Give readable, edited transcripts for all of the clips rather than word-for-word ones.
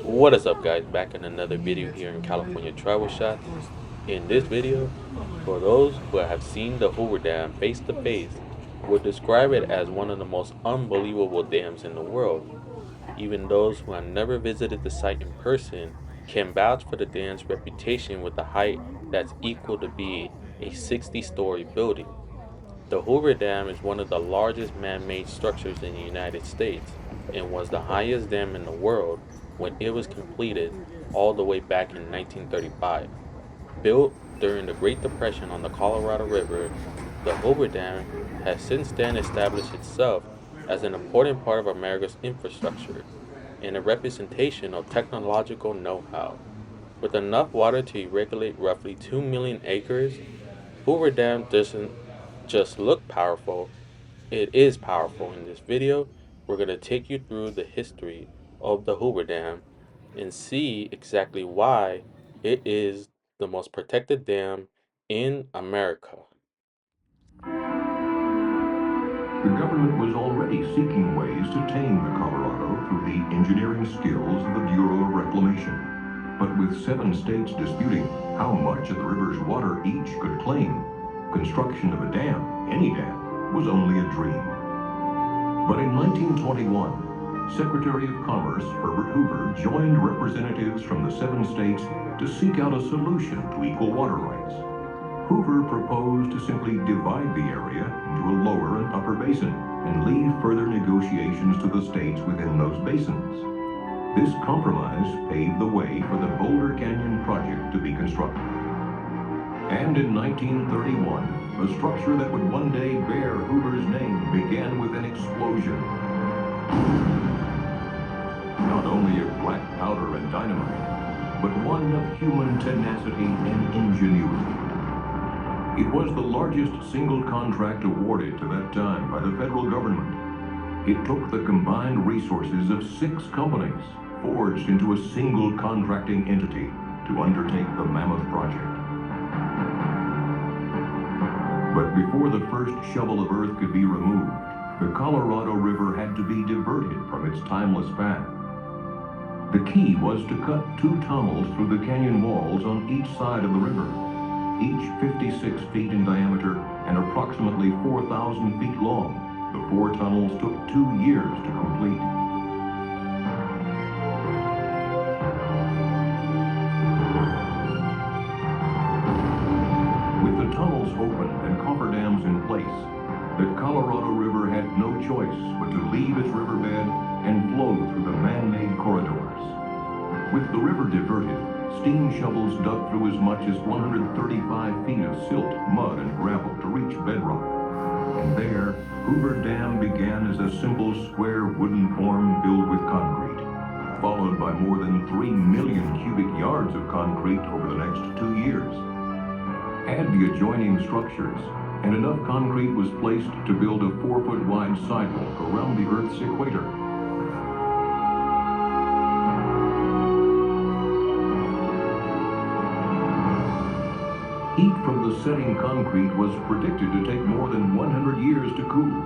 What is up, guys? Back in another video here in California Travel Shots. In this video, for those who have seen the Hoover Dam face to face, would describe it as one of the most unbelievable dams in the world. Even those who have never visited the site in person can vouch for the dam's reputation with a height that's equal to be a 60-story building. The Hoover Dam is one of the largest man-made structures in the United States and was the highest dam in the world when it was completed all the way back in 1935. Built during the Great Depression on the Colorado River, the Hoover Dam has since then established itself as an important part of America's infrastructure and a representation of technological know-how. With enough water to irrigate roughly 2 million acres, Hoover Dam doesn't just look powerful, it is powerful. In this video, we're going to take you through the history of the Hoover Dam and see exactly why it is the most protected dam in America. The government was already seeking ways to tame the Colorado through the engineering skills of the Bureau of Reclamation. But with 7 states disputing how much of the river's water each could claim, construction of a dam, any dam, was only a dream. But in 1921, Secretary of Commerce Herbert Hoover joined representatives from the 7 states to seek out a solution to equal water rights. Hoover proposed to simply divide the area into a lower and upper basin and leave further negotiations to the states within those basins. This compromise paved the way for the Boulder Canyon project to be constructed. And in 1931, a structure that would one day bear Hoover's name began with an explosion. Not only of black powder and dynamite, but one of human tenacity and ingenuity. It was the largest single contract awarded to that time by the federal government. It took the combined resources of 6 companies, forged into a single contracting entity, to undertake the mammoth project. But before the first shovel of earth could be removed, the Colorado River had to be diverted from its timeless path. The key was to cut 2 tunnels through the canyon walls on each side of the river, each 56 feet in diameter and approximately 4,000 feet long. The 4 tunnels took 2 years to complete. With the tunnels open and cofferdams in place, the Colorado River had no choice but to leave its riverbed and flow through the man-made corridors. With the river diverted, steam shovels dug through as much as 135 feet of silt, mud, and gravel to reach bedrock. And there, Hoover Dam began as a simple square wooden form filled with concrete, followed by more than 3 million cubic yards of concrete over the next 2 years. Add the adjoining structures, and enough concrete was placed to build a 4-foot wide sidewalk around the Earth's equator. Heat from the setting concrete was predicted to take more than 100 years to cool,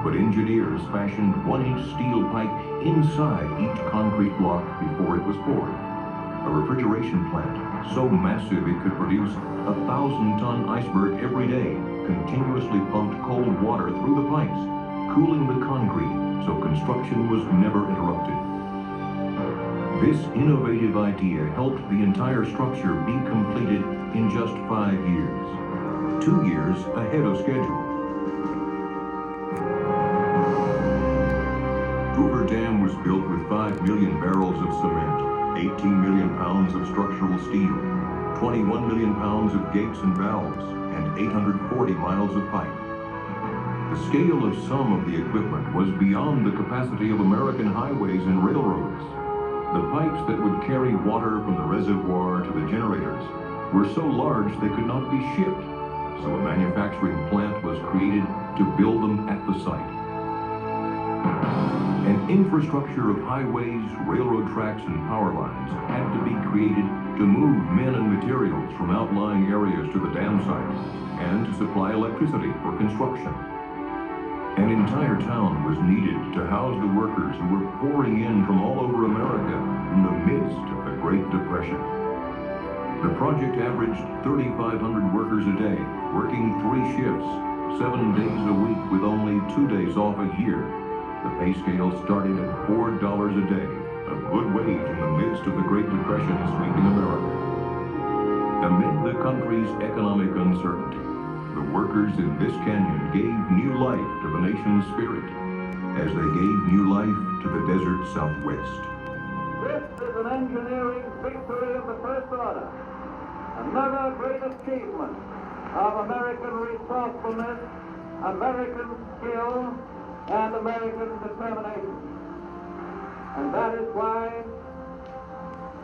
but engineers fashioned 1-inch steel pipe inside each concrete block before it was poured. A refrigeration plant so massive it could produce a 1,000-ton iceberg every day continuously pumped cold water through the pipes, cooling the concrete so construction was never interrupted. This innovative idea helped the entire structure be completed in just 5 years, 2 years ahead of schedule. Hoover Dam was built with 5 million barrels of cement, 18 million pounds of structural steel, 21 million pounds of gates and valves, and 840 miles of pipe. The scale of some of the equipment was beyond the capacity of American highways and railroads. The pipes that would carry water from the reservoir to the generators were so large they could not be shipped, so a manufacturing plant was created to build them at the site. An infrastructure of highways, railroad tracks, and power lines had to be created to move men and materials from outlying areas to the dam site and to supply electricity for construction. And in entire town was needed to house the workers who were pouring in from all over America in the midst of the Great Depression. The project averaged 3,500 workers a day, working 3 shifts, 7 days a week with only 2 days off a year. The pay scale started at $4 a day, a good wage in the midst of the Great Depression sweeping America. Amid the country's economic uncertainty, the workers in this canyon gave new life to the nation's spirit as they gave new life to the desert Southwest. This is an engineering victory of the first order, another great achievement of American resourcefulness, American skill, and American determination. And that is why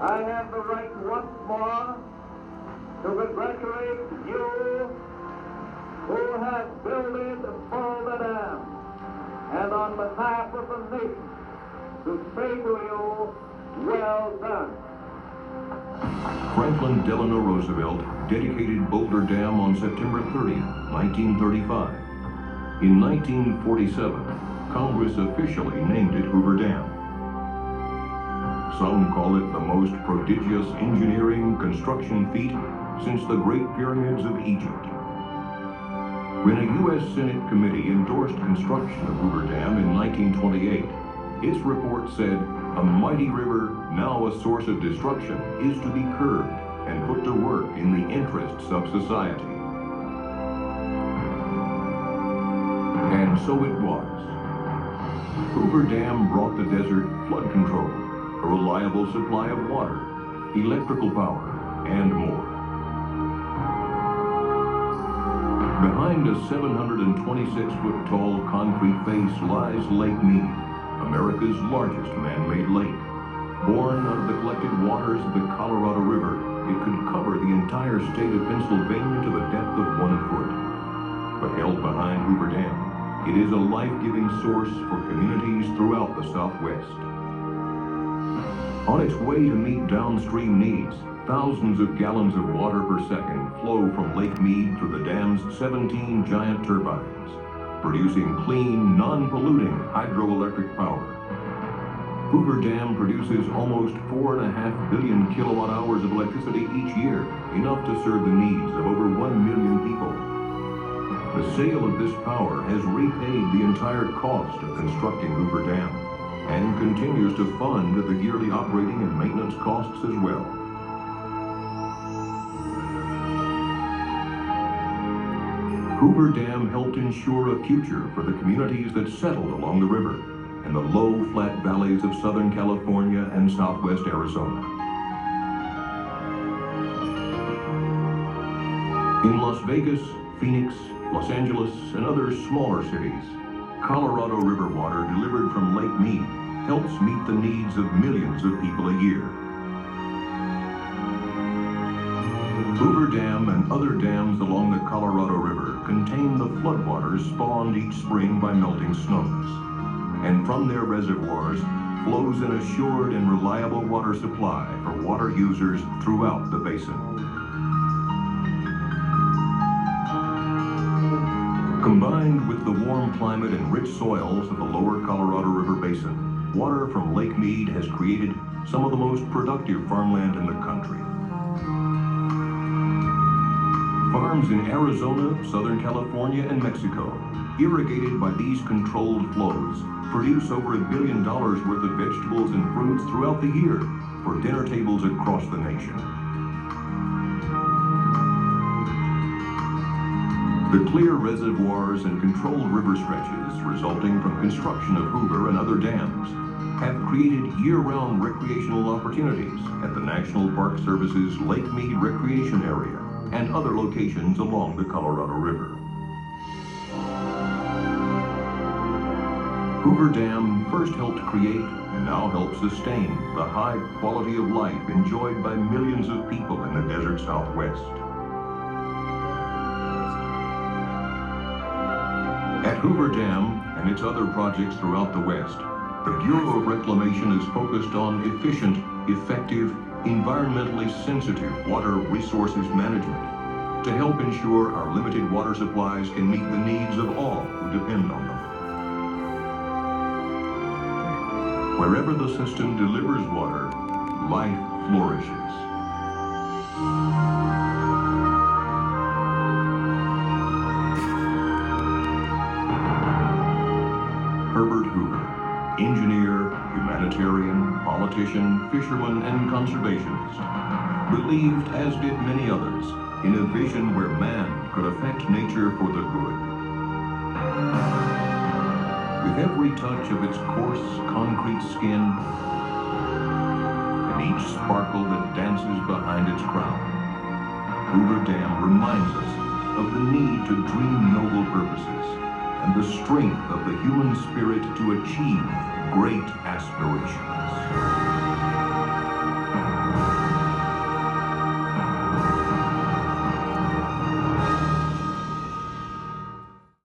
I have the right once more to congratulate you who have builded Boulder Dam, and on behalf of the nation, to say to you, well done. Franklin Delano Roosevelt dedicated Boulder Dam on September 30, 1935. In 1947, Congress officially named it Hoover Dam. Some call it the most prodigious engineering construction feat since the Great Pyramids of Egypt. When a U.S. Senate committee endorsed construction of Hoover Dam in 1928, its report said, "A mighty river, now a source of destruction, is to be curbed and put to work in the interests of society." And so it was. Hoover Dam brought the desert flood control, a reliable supply of water, electrical power, and more. Behind a 726-foot-tall concrete face lies Lake Mead, America's largest man-made lake. Born out of the collected waters of the Colorado River, it could cover the entire state of Pennsylvania to the depth of 1 foot. But held behind Hoover Dam, it is a life-giving source for communities throughout the Southwest. On its way to meet downstream needs, thousands of gallons of water per second flow from Lake Mead through the dam's 17 giant turbines, producing clean, non-polluting hydroelectric power. Hoover Dam produces almost 4.5 billion kilowatt hours of electricity each year, enough to serve the needs of over 1 million people. The sale of this power has repaid the entire cost of constructing Hoover Dam, and continues to fund the yearly operating and maintenance costs as well. Hoover Dam helped ensure a future for the communities that settled along the river and the low, flat valleys of Southern California and Southwest Arizona. In Las Vegas, Phoenix, Los Angeles, and other smaller cities, Colorado River water delivered from Lake Mead helps meet the needs of millions of people a year. Hoover Dam and other dams along the Colorado River contain the floodwaters spawned each spring by melting snows, and from their reservoirs flows an assured and reliable water supply for water users throughout the basin. Combined with the warm climate and rich soils of the lower Colorado River basin, water from Lake Mead has created some of the most productive farmland in the country. Farms in Arizona, Southern California, and Mexico, irrigated by these controlled flows, produce over $1 billion worth of vegetables and fruits throughout the year for dinner tables across the nation. The clear reservoirs and controlled river stretches resulting from construction of Hoover and other dams have created year-round recreational opportunities at the National Park Service's Lake Mead Recreation Area and other locations along the Colorado River. Hoover Dam first helped create and now helps sustain the high quality of life enjoyed by millions of people in the desert Southwest. At Hoover Dam and its other projects throughout the West, the Bureau of Reclamation is focused on efficient, effective, environmentally sensitive water resources management to help ensure our limited water supplies can meet the needs of all who depend on them. Wherever the system delivers water, life flourishes. Herbert Hoover, engineer, humanitarian, politician, fisherman, and conservationist, believed, as did many others, in a vision where man could affect nature for the good. With every touch of its coarse, concrete skin, and each sparkle that dances behind its crown, Hoover Dam reminds us of the need to dream noble purposes and the strength of the human spirit to achieve great aspirations.